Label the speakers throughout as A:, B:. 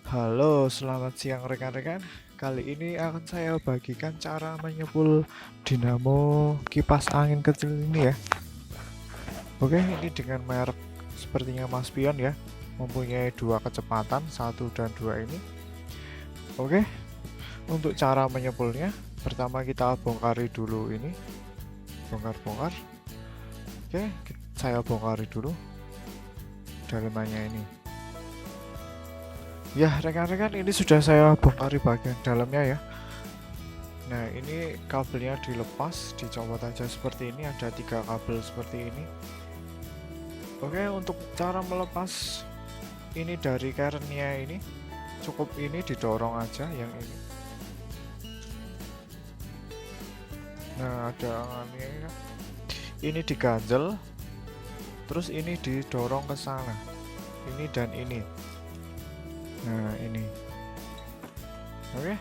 A: Halo, selamat siang rekan-rekan. Kali ini akan saya bagikan cara menyepul dinamo kipas angin kecil ini ya. Oke, ini dengan merek sepertinya Mas Pion ya. Mempunyai dua kecepatan, 1 dan 2 ini. Oke, untuk cara menyepulnya, pertama kita bongkari dulu ini. Bongkar-bongkar. Oke, saya bongkari dulu dalemannya ini. Ya, rekan-rekan, ini sudah saya bongkari bagian dalamnya ya. Nah, ini kabelnya dilepas, dicopot aja seperti ini. Ada 3 kabel seperti ini. Oke, untuk cara melepas ini dari kerennya ini, cukup ini didorong aja yang ini. Nah, ada ini diganjel, terus ini didorong ke sana. Ini dan ini. Nah, ini. Oke.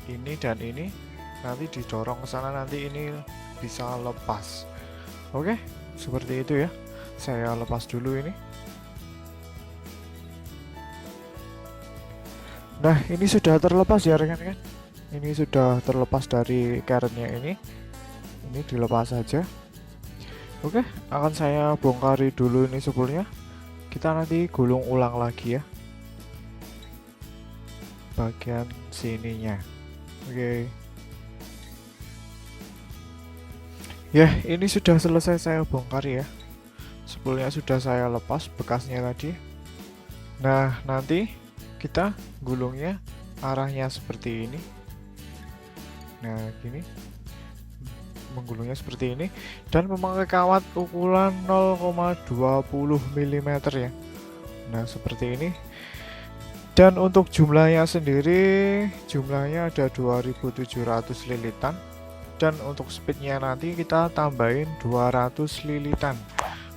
A: Ini dan ini nanti didorong ke sana, nanti ini bisa lepas. Oke, seperti itu ya. Saya lepas dulu ini. Nah, ini sudah terlepas ya rekan-rekan. Ini sudah terlepas dari kerennya ini. Ini dilepas saja. Oke, akan saya bongkari dulu ini spoolnya. Kita nanti gulung ulang lagi ya bagian sininya. Oke. Ya, ini sudah selesai saya bongkar ya. Spoolnya sudah saya lepas bekasnya tadi. Nah, nanti kita gulungnya arahnya seperti ini. Nah, gini. Menggulungnya seperti ini dan memakai kawat ukuran 0,20 mm ya. Nah, seperti ini. Dan untuk jumlahnya sendiri, jumlahnya ada 2700 lilitan. Dan untuk speednya nanti kita tambahin 200 lilitan.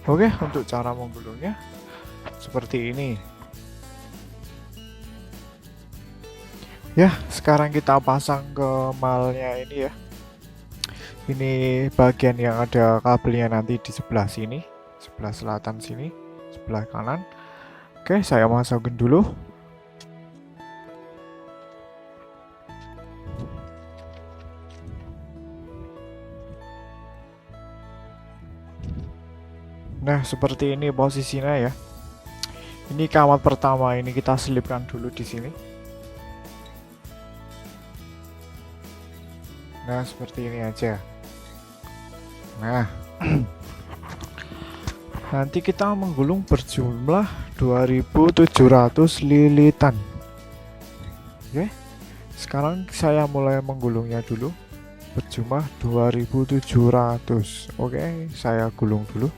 A: Oke, untuk cara menggulungnya seperti ini. Ya, sekarang kita pasang ke malnya ini ya. Ini bagian yang ada kabelnya nanti di sebelah sini, sebelah selatan sini, sebelah kanan. Oke, saya masukin dulu. Nah, seperti ini posisinya ya. Ini kawat pertama, ini kita selipkan dulu di sini. Nah, seperti ini aja. Nah, nanti kita menggulung berjumlah 2700 lilitan. Oke, sekarang saya mulai menggulungnya dulu berjumlah 2700. Oke, saya gulung dulu.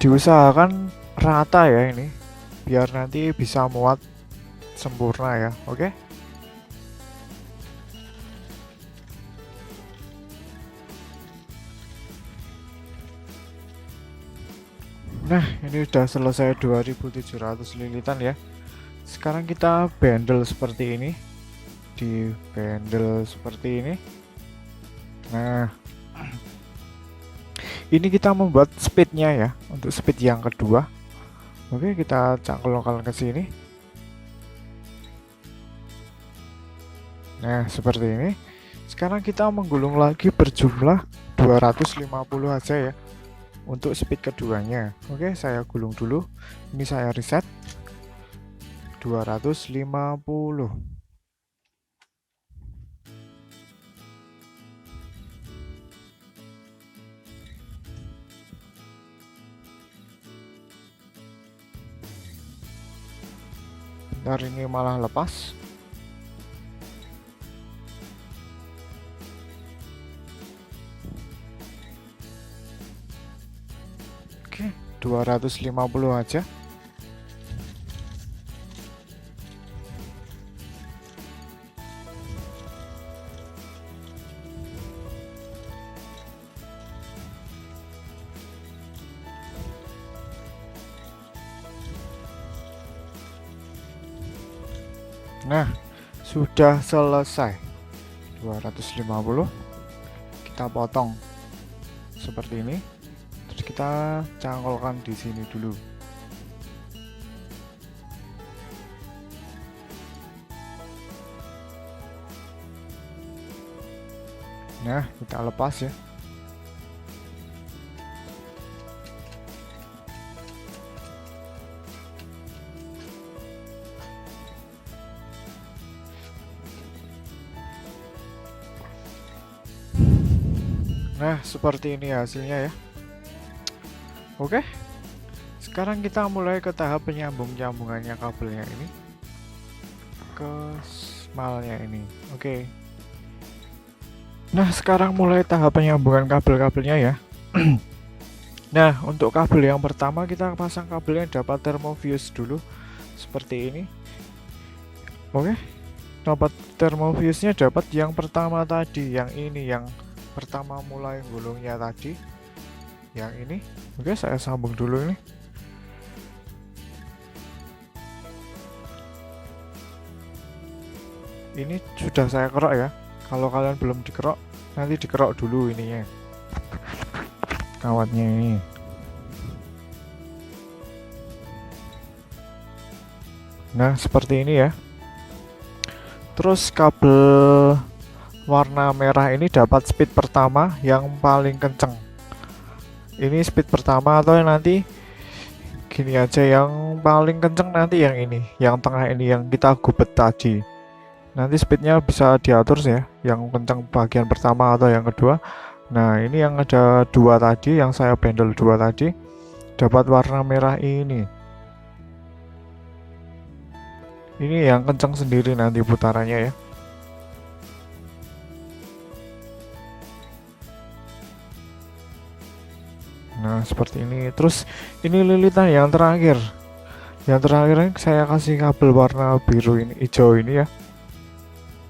A: Diusahakan rata ya ini, biar nanti bisa muat sempurna ya. Oke. Nah, ini udah selesai 2700 lilitan ya. Sekarang kita bendel seperti ini. Di bendel seperti ini. Nah, ini kita membuat speednya ya, untuk speed yang kedua. Oke, kita cangkulkan ke sini. Nah, seperti ini. Sekarang kita menggulung lagi berjumlah 250 aja ya untuk speed keduanya. Oke, saya gulung dulu. Ini saya reset 250. Bentar, ini malah lepas. Oke, 250 aja. Nah, sudah selesai. 250 kita potong seperti ini. Terus kita cangkolkan di sini dulu. Nah, kita lepas ya. Nah, seperti ini hasilnya ya. Oke. Sekarang kita mulai ke tahap penyambung-nyambungannya kabelnya ini ke smalnya ini. Oke. Nah, sekarang mulai tahap penyambungan kabel-kabelnya ya. Nah, untuk kabel yang pertama kita pasang kabel yang dapat thermofuse dulu seperti ini. Oke. Dapat thermofuse-nya dapat yang pertama tadi, yang ini yang pertama mulai gulungnya tadi. Yang ini. Oke, saya sambung dulu ini. Ini sudah saya kerok ya. Kalau kalian belum dikerok, nanti dikerok dulu ininya. Kawatnya ini. Nah, seperti ini ya. Terus kabel warna merah ini dapat speed pertama yang paling kenceng. Ini speed pertama atau nanti gini aja, yang paling kenceng nanti yang ini, yang tengah ini yang kita gubet tadi. Nanti speednya bisa diatur ya, yang kenceng bagian pertama atau yang kedua. Nah, ini yang ada dua tadi, yang saya pendel dua tadi, dapat warna merah ini. Ini yang kenceng sendiri nanti putarannya ya. Nah, seperti ini. Terus ini lilitan yang terakhir. Yang terakhir ini saya kasih kabel warna biru ini, hijau ini ya.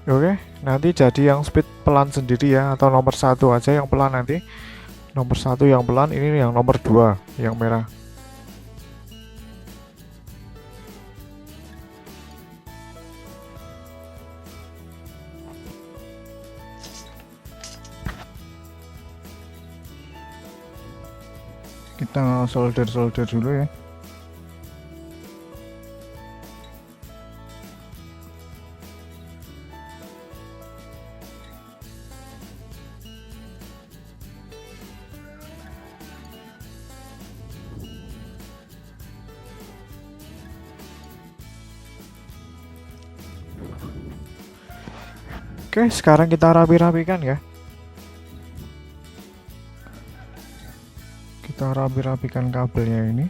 A: Oke, nanti jadi yang speed pelan sendiri ya, atau nomor 1 aja yang pelan nanti. Nomor 1 yang pelan, ini yang nomor 2 yang merah. Kita solder dulu ya. Oke, sekarang kita rapi-rapikan ya. Kita rapi-rapikan kabelnya ini.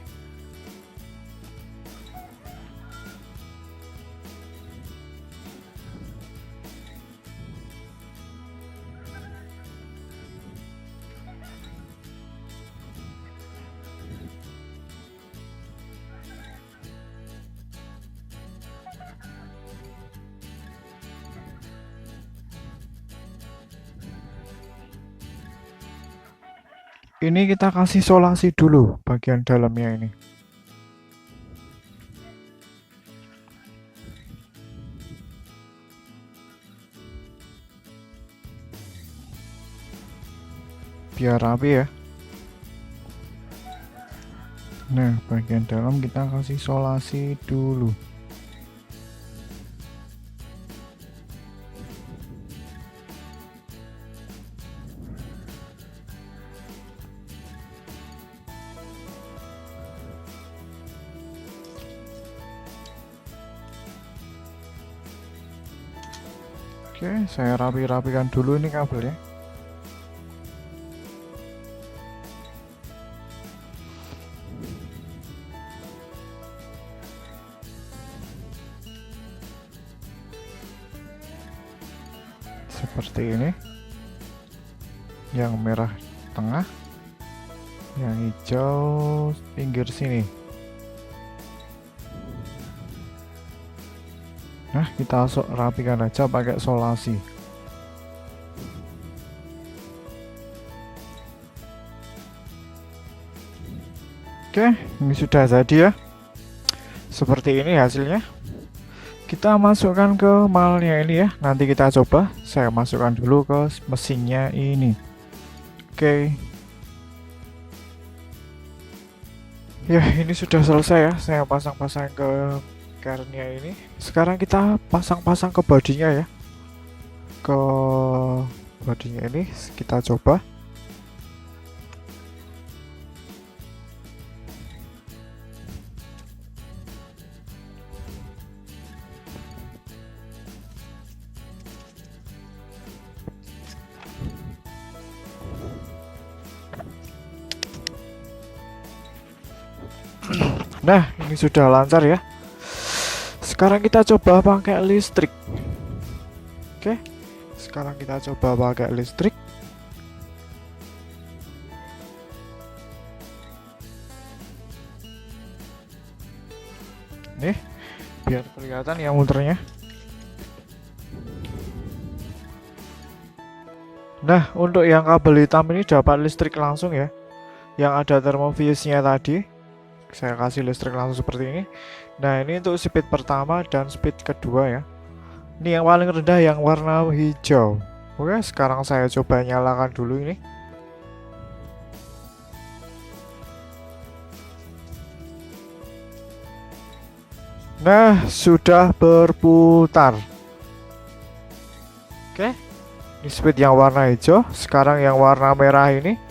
A: Ini kita kasih solasi dulu bagian dalamnya ini. Biar rapi ya. Nah, bagian dalam kita kasih solasi dulu. Oke, saya rapi-rapikan dulu ini kabelnya. Seperti ini. Yang merah tengah, yang hijau pinggir sini. Nah, kita rapikan aja pakai solasi. Oke, ini sudah jadi ya. Seperti ini hasilnya. kita masukkan ke malnya ini ya. Nanti kita coba, saya masukkan dulu ke mesinnya ini. Oke. Ya, ini sudah selesai ya. Saya pasang-pasang ke carnya ini. Sekarang kita pasang-pasang ke bodinya ya. Ke bodinya ini kita coba. Nah, ini sudah lancar ya. Sekarang kita coba pakai listrik. Oke. Sekarang kita coba pakai listrik. Nih, biar kelihatan ya muternya. Nah, untuk yang kabel hitam ini dapat listrik langsung ya. Yang ada termofuse-nya tadi. Saya kasih listrik langsung seperti ini. Nah, ini untuk speed pertama dan speed kedua ya. Ini yang paling rendah yang warna hijau. Oke, sekarang saya coba nyalakan dulu ini. Nah, sudah berputar. Oke, ini speed yang warna hijau. Sekarang yang warna merah ini.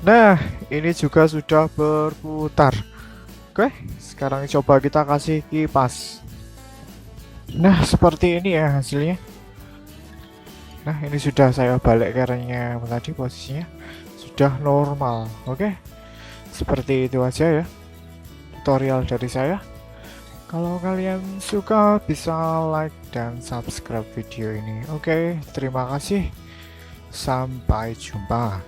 A: Nah, ini juga sudah berputar. Oke, sekarang coba kita kasih kipas. Nah, seperti ini ya hasilnya. Nah, ini sudah saya balik kerannya tadi, posisinya sudah normal. Oke, seperti itu aja ya tutorial dari saya. Kalau kalian suka bisa like dan subscribe video ini. Oke, terima kasih. Sampai jumpa.